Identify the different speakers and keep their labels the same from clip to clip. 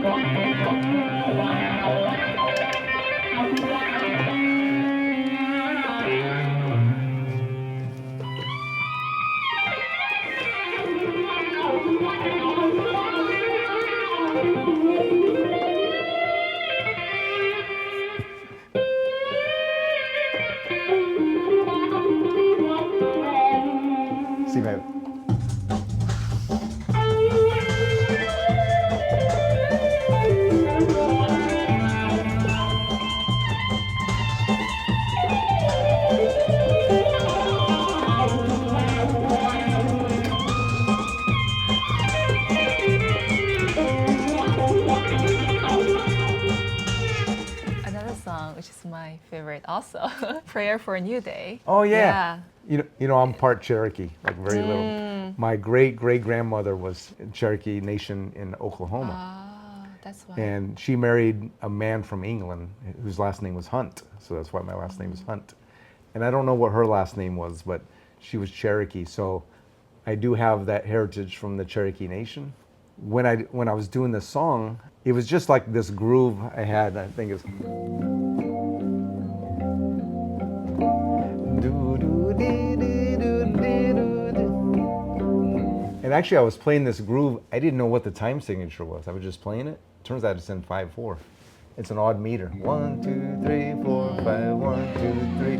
Speaker 1: See, babe.
Speaker 2: Another song, which is my favorite also, Prayer for a New Day.
Speaker 1: Oh yeah. You know, I'm part Cherokee, like very little. My great grandmother was in Cherokee Nation in Oklahoma,
Speaker 2: Ah, that's why.
Speaker 1: and she married a man from England whose last name was Hunt, so that's why my last name is Hunt. And I don't know what her last name was, but she was Cherokee, so I do have that heritage from the Cherokee Nation. When I was doing this song, it was just like this groove I had. I think it's. And actually, I was playing this groove. I didn't know what the time signature was. I was just playing it. Turns out it's in 5/4. It's an odd meter. 1, 2, 3, 4, 5. 1, 2, 3,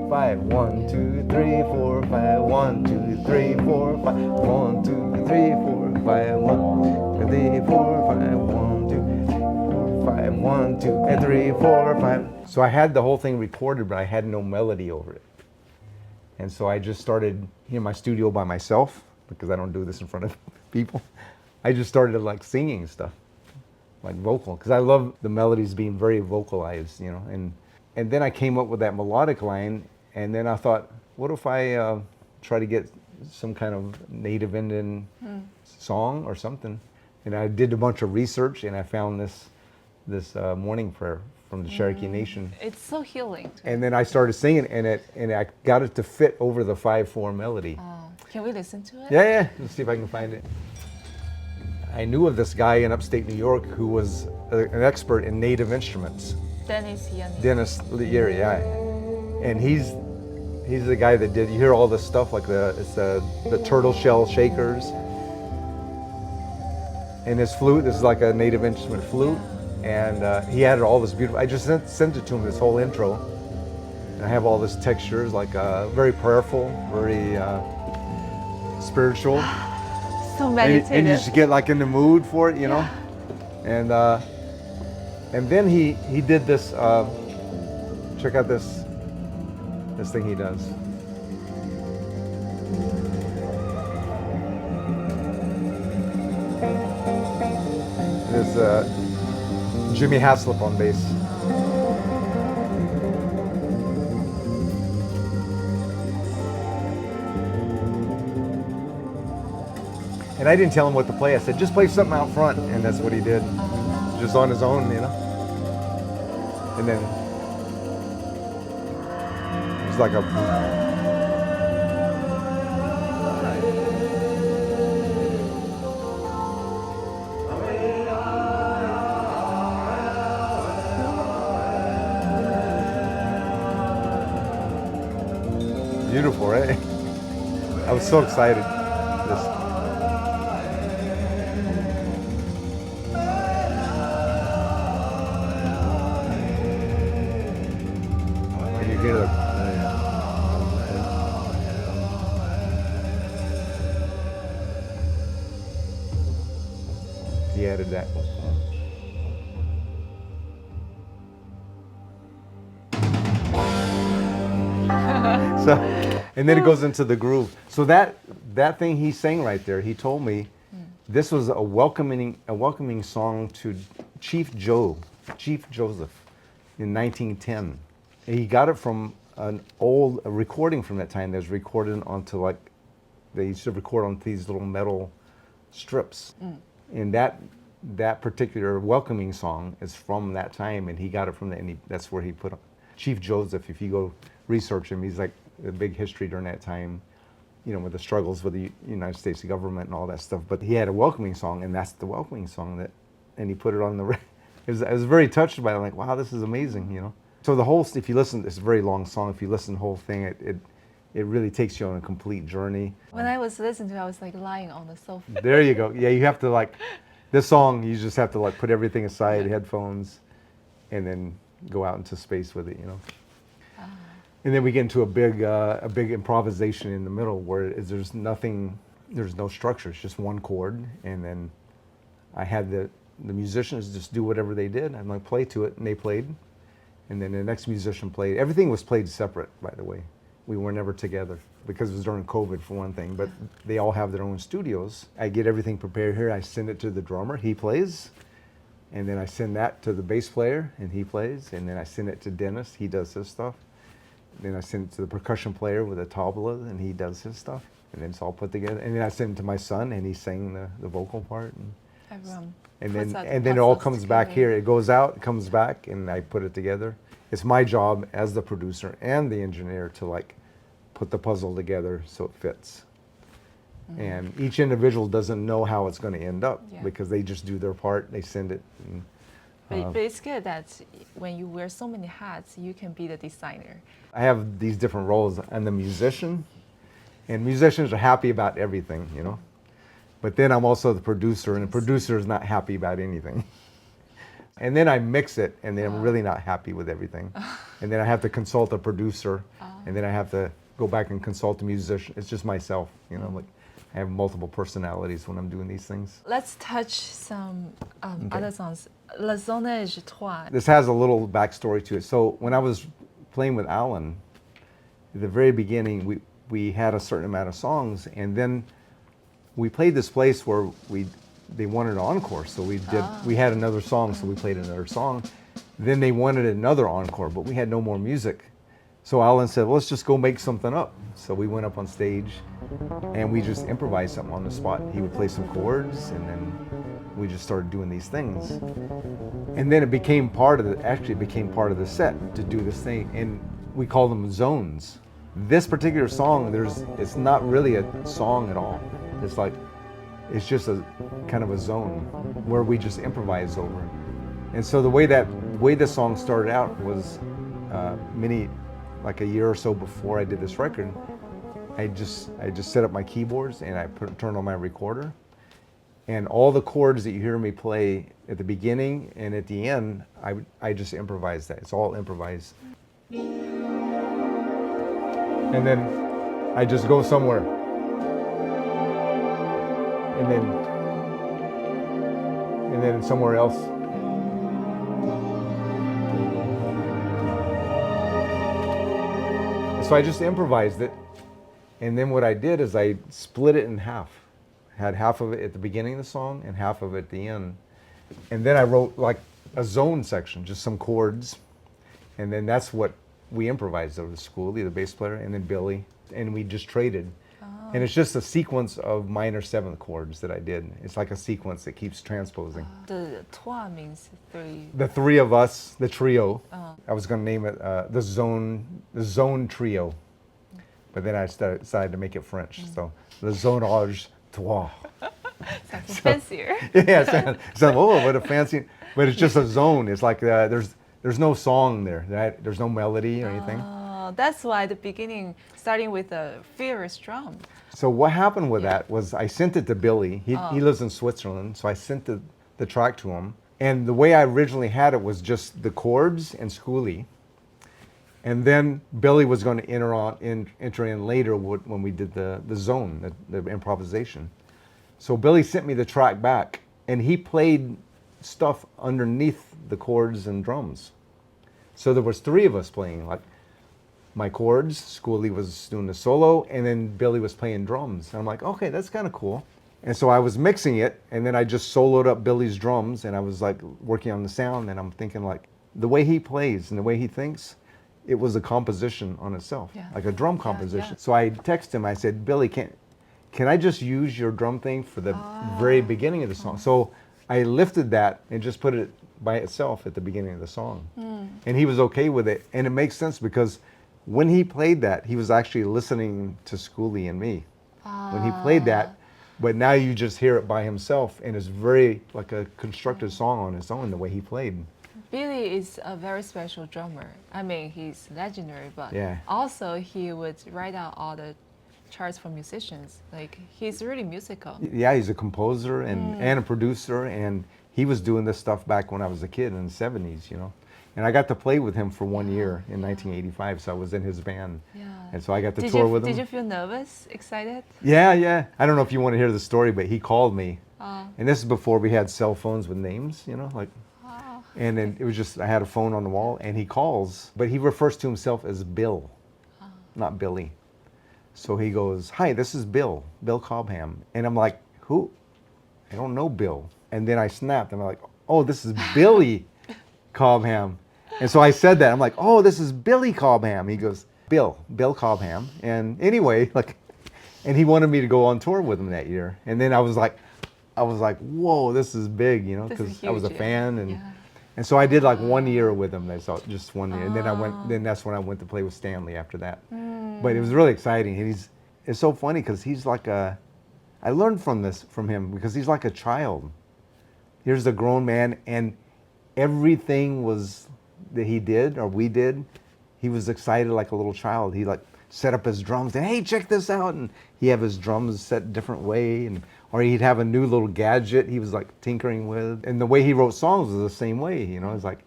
Speaker 1: 5. 1, 2, 3, 4, 5. 1, 2, 3, 4, 5. 1, 2, 3, 4, 5. 1, 2, 3, 4, 5. 1, 2, 4, 5. 1, 2, 3, 4, 5. So I had the whole thing recorded, but I had no melody over it. And so I just started in my studio by myself, because I don't do this in front of people. I just started like singing stuff, like vocal, because I love the melodies being very vocalized, you know. And then I came up with that melodic line, and then I thought, what if I try to get some kind of native Indian song or something? And I did a bunch of research, and I found this morning prayer from the Cherokee Nation.
Speaker 2: It's so healing.
Speaker 1: And then I started singing, and I got it to fit over the 5/4 melody.
Speaker 2: Can we listen to it?
Speaker 1: Yeah. Let's see if I can find it. I knew of this guy in upstate New York who was an expert in native instruments. Dennis Leary, yeah. And he's the guy that did. You hear all this stuff like the turtle shell shakers, and his flute. This is like a native instrument flute, and he added all this beautiful. I just sent it to him, this whole intro, and I have all this textures, like very prayerful, very spiritual.
Speaker 2: So meditative.
Speaker 1: And you just get like in the mood for it, you know. And then he did this. Check out this thing he does. There's Jimmy Haslip on bass. And I didn't tell him what to play. I said, just play something out front. And that's what he did. Just on his own, you know. And then it was like a... Beautiful, right? I was so excited. He added that. So, and then it goes into the groove. So that thing he sang right there, he told me this was a welcoming song to Chief Joseph in 1910. And he got it from an old recording from that time that was recorded onto, like, they used to record on these little metal strips. And that particular welcoming song is from that time, and he got it from that, and that's where he put it. Chief Joseph, if you go research him, he's like a big history during that time, you know, with the struggles with the United States government and all that stuff. But he had a welcoming song, and that's the welcoming song that and he put it on the. I was very touched by it. I'm like, wow, this is amazing, you know. So the whole, if you listen, it's a very long song. If you listen to the whole thing, it really takes you on a complete journey.
Speaker 2: When I was listening to it, I was like lying on the sofa.
Speaker 1: There you go. Yeah, you have to like, this song, you just have to like put everything aside, headphones, and then go out into space with it, you know. And then we get into a big improvisation in the middle where there's nothing, there's no structure. It's just one chord, and then I had the musicians just do whatever they did. I'm like, play to it, and they played. And then the next musician played. Everything was played separate, by the way. We were never together because it was during COVID for one thing, but they all have their own studios. I get everything prepared here. I send it to the drummer, he plays. And then I send that to the bass player, and he plays. And then I send it to Dennis, he does his stuff. Then I send it to the percussion player with a tabla, and he does his stuff. And then it's all put together. And then I send it to my son, and he sang the vocal part. And then it all comes back here. It goes out, it comes back, and I put it together. It's my job as the producer and the engineer to like put the puzzle together so it fits. And each individual doesn't know how it's going to end up because they just do their part, they send it. And,
Speaker 2: but it's good that when you wear so many hats, you can be the designer.
Speaker 1: I have these different roles. I'm the musician, and musicians are happy about everything, you know. But then I'm also the producer, and the producer is not happy about anything. And then I mix it, and then I'm really not happy with everything. And then I have to consult a producer, and then I have to go back and consult a musician. It's just myself, you know, like I have multiple personalities when I'm doing these things.
Speaker 2: Let's touch some other songs. La Zone est toi.
Speaker 1: This has a little backstory to it. So when I was playing with Alan, at the very beginning, we had a certain amount of songs, and then we played this place where they wanted an encore, so we had another song, so we played another song. Then they wanted another encore, but we had no more music. So Alan said, well, let's just go make something up. So we went up on stage, and we just improvised something on the spot. He would play some chords, and then we just started doing these things. And then it became part of the set to do this thing, and we call them zones. This particular song, it's not really a song at all. It's just a kind of a zone where we just improvise over it. And so the way this song started out was like a year or so before I did this record, I just set up my keyboards and I turned on my recorder, and all the chords that you hear me play at the beginning and at the end, I just improvised that. It's all improvised. And then I just go somewhere. And then somewhere else. So I just improvised it, and then what I did is I split it in half. Had half of it at the beginning of the song and half of it at the end. And then I wrote like a zone section, just some chords, and then that's what we improvised over the school, the bass player and then Billy, and we just traded. And it's just a sequence of minor seventh chords that I did. It's like a sequence that keeps transposing.
Speaker 2: The toi means three.
Speaker 1: The three of us, the trio. I was going to name it the Zone Trio, but then I decided to make it French. So the Zonage Trois.
Speaker 2: Sounds fancier.
Speaker 1: Yeah, it sounds, oh, what a fancy! But it's just a zone. It's like there's no song there. Right? There's no melody or anything.
Speaker 2: That's why the beginning, starting with a fierce drum.
Speaker 1: So what happened with that was I sent it to Billy. He lives in Switzerland, so I sent the track to him. And the way I originally had it was just the chords and schoolie. And then Billy was going to enter in later when we did the zone, the improvisation. So Billy sent me the track back, and he played stuff underneath the chords and drums. So there was three of us playing, like my chords, Schoolie was doing the solo, and then Billy was playing drums. And I'm like, okay, that's kind of cool. And so I was mixing it, and then I just soloed up Billy's drums, and I was like working on the sound, and I'm thinking like, the way he plays and the way he thinks, it was a composition on itself, like a drum composition. So I texted him, I said, Billy, can I just use your drum thing for the very beginning of the song? So I lifted that and just put it by itself at the beginning of the song. And he was okay with it. And it makes sense because when he played that, he was actually listening to Schoolie and me. When he played that, But now you just hear it by himself, and it's very like a constructed song on its own, the way he played.
Speaker 2: Billy is a very special drummer. I mean, he's legendary, but
Speaker 1: Yeah.
Speaker 2: also he would write out all the charts for musicians. Like, he's really musical.
Speaker 1: Yeah, he's a composer and a producer, and he was doing this stuff back when I was a kid in the 70s, you know. And I got to play with him for 1 year in 1985, so I was in his band.
Speaker 2: Yeah.
Speaker 1: And so I got to tour with him.
Speaker 2: Did you feel nervous, excited?
Speaker 1: Yeah, yeah. I don't know if you want to hear the story, but he called me.
Speaker 2: Oh.
Speaker 1: And this is before we had cell phones with names, you know, like.
Speaker 2: Oh.
Speaker 1: And then it was just, I had a phone on the wall, and he calls, but he refers to himself as Bill, not Billy. So he goes, "Hi, this is Bill Cobham." And I'm like, "Who? I don't know Bill." And then I snapped, and I'm like, "Oh, this is Billy Cobham." And so I said that. I'm like, "Oh, this is Billy Cobham." He goes, Bill Cobham. And anyway, like, and he wanted me to go on tour with him that year. And then I was like, "Whoa, this is big," you know, because I was a fan. And so I did like 1 year with him. That's all, just 1 year. And then that's when I went to play with Stanley after that. But it was really exciting. And it's so funny because he's like I learned from him because he's like a child. Here's a grown man, and everything that he did or we did, he was excited like a little child. He like set up his drums and, "Hey, check this out." And he have his drums set a different way, or he'd have a new little gadget he was like tinkering with. And the way he wrote songs was the same way, you know. It's like,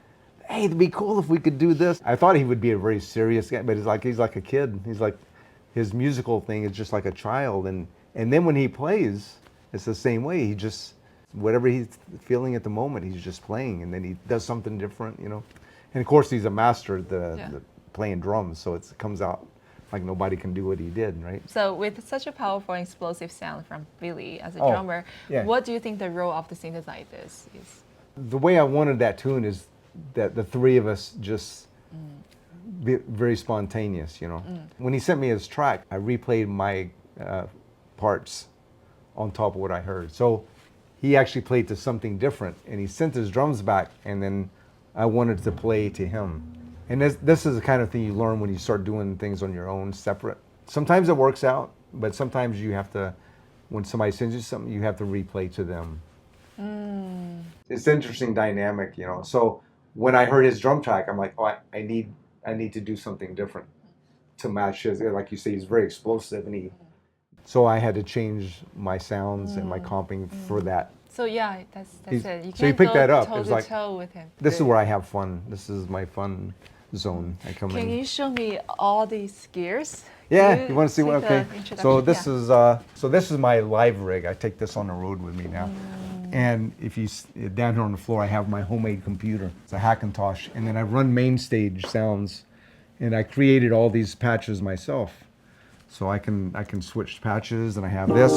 Speaker 1: "Hey, it'd be cool if we could do this." I thought he would be a very serious guy, but he's like a kid. He's like, his musical thing is just like a child. And then when he plays, it's the same way. He just, whatever he's feeling at the moment, he's just playing, and then he does something different, you know. And of course, he's a master at the playing drums, so it comes out like nobody can do what he did, right?
Speaker 2: So with such a powerful and explosive sound from Billy as a drummer, what do you think the role of the synthesizer is?
Speaker 1: The way I wanted that tune is that the three of us just be very spontaneous, you know. When he sent me his track, I replayed my parts on top of what I heard. So he actually played to something different, and he sent his drums back, and then I wanted to play to him. And this is the kind of thing you learn when you start doing things on your own, separate. Sometimes it works out, but sometimes you have to, when somebody sends you something, you have to replay to them. It's an interesting dynamic, you know. So when I heard his drum track, I'm like, "Oh, I need to do something different to match his." Like you say, he's very explosive, and so I had to change my sounds and my comping for that.
Speaker 2: So yeah, that's it. You
Speaker 1: So you
Speaker 2: can't
Speaker 1: picked
Speaker 2: go
Speaker 1: that up.
Speaker 2: toe
Speaker 1: It was
Speaker 2: to
Speaker 1: like,
Speaker 2: toe with him.
Speaker 1: this is where I have fun. This is my fun zone. I come
Speaker 2: Can
Speaker 1: in.
Speaker 2: you show me all these gears?
Speaker 1: Yeah, you want to see what?
Speaker 2: the
Speaker 1: Okay. So this is my live rig. I take this on the road with me now. And if you down here on the floor, I have my homemade computer. It's a Hackintosh, and then I run main stage sounds, and I created all these patches myself. So I can switch patches, and I have this.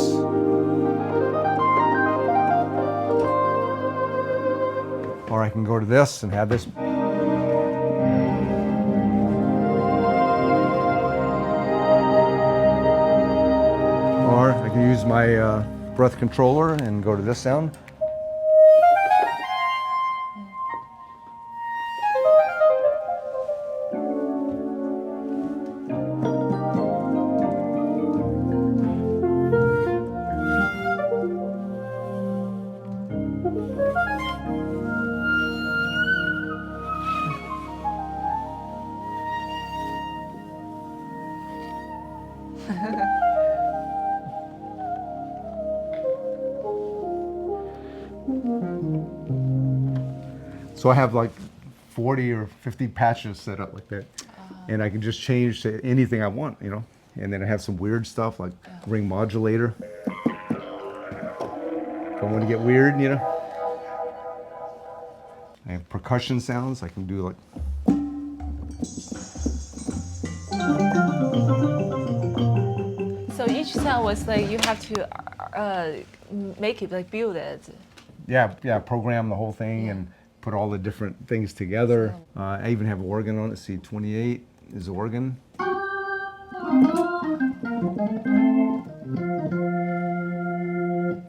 Speaker 1: Or I can go to this and have this. Or I can use my breath controller and go to this sound. So I have like 40 or 50 patches set up like that. And I can just change to anything I want, you know. And then I have some weird stuff like ring modulator. If I want to get weird, you know. I have percussion sounds. I can do like.
Speaker 2: So each sound was like you have to make it, like build it.
Speaker 1: Yeah, program the whole thing and put all the different things together. I even have organ on it. See, 28 is organ.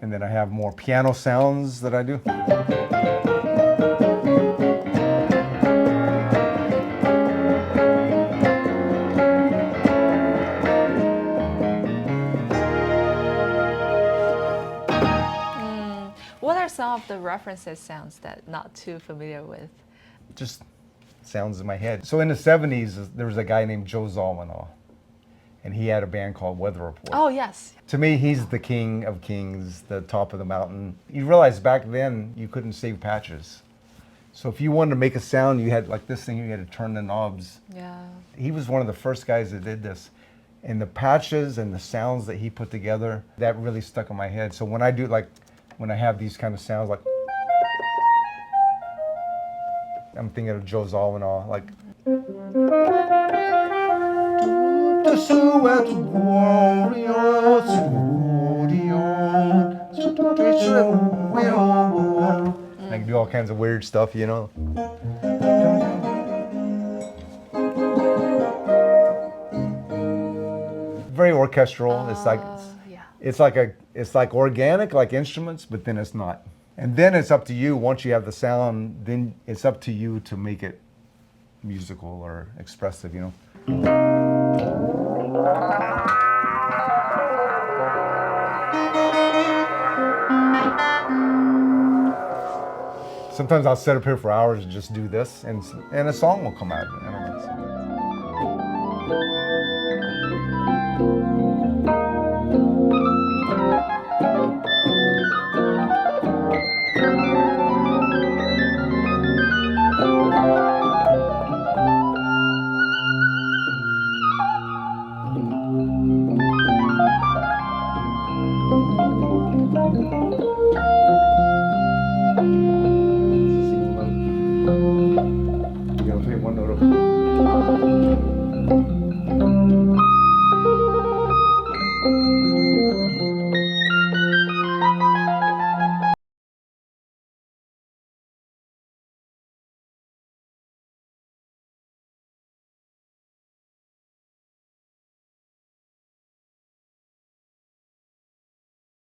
Speaker 1: And then I have more piano sounds that I do.
Speaker 2: some of the references sounds that not too familiar with?
Speaker 1: Just sounds in my head. So in the 70s, there was a guy named Joe Zawinul, and he had a band called Weather Report.
Speaker 2: Oh, yes.
Speaker 1: To me, he's the king of kings, the top of the mountain. You realize back then, you couldn't save patches. So if you wanted to make a sound, you had like this thing, you had to turn the knobs.
Speaker 2: Yeah.
Speaker 1: He was one of the first guys that did this. And the patches and the sounds that he put together, that really stuck in my head. So when I do like, when I have these kind of sounds like, I'm thinking of Joe Zawinul, like. I can do all kinds of weird stuff, you know. Very orchestral. It's like organic, like instruments, but then it's not. And then it's up to you. Once you have the sound, then it's up to you to make it musical or expressive, you know. Sometimes I'll sit up here for hours and just do this, and a song will come out. I don't know.